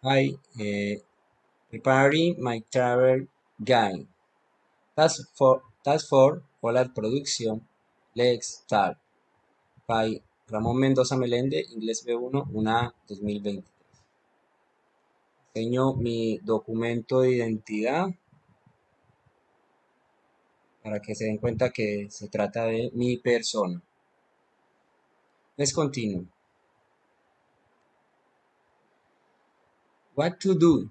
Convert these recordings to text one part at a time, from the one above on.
Hi, preparing my travel guide. Task 4, Polar Production. Let's start. By Ramón Mendoza Meléndez, Inglés B1, UNA 2020. Enseño mi documento de identidad para que se den cuenta que se trata de mi persona. Let's continue. What to do?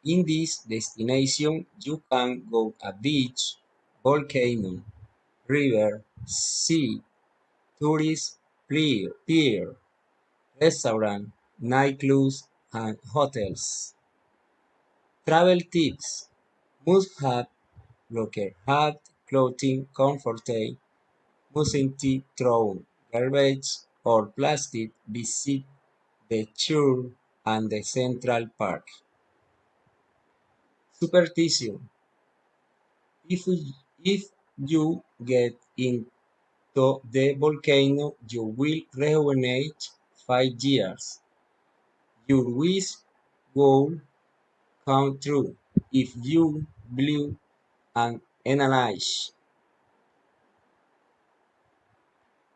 In this destination, you can go a beach, volcano, river, sea, tourist pier, restaurant, nightclubs, and hotels. Travel tips: must have locker hat, clothing, comfortable, mustn't throw garbage or plastic, visit the church and the Central Park. Superstition: if you get into the volcano, you will rejuvenate 5 years. Your wish will come true if you believe and analyze.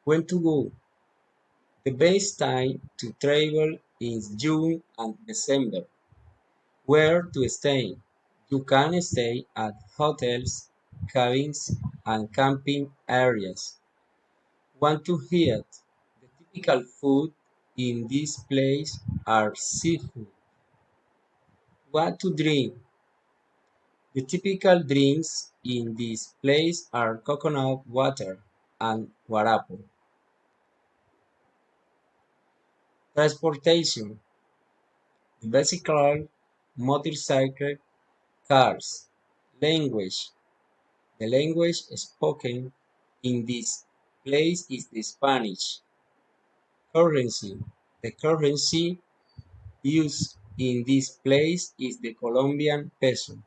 When to go? The best time to travel is June and December. Where to stay? You can stay at hotels, cabins, and camping areas. Want to eat? The typical food in this place are seafood. What to drink? The typical drinks in this place are coconut water and guarapo. Transportation: the bicycle, motorcycle, cars. Language: the language spoken in this place is the Spanish. Currency: the currency used in this place is the Colombian peso.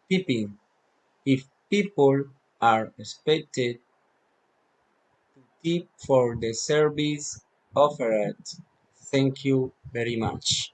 Tipping: if people are expected to tip for the service offered. Thank you very much.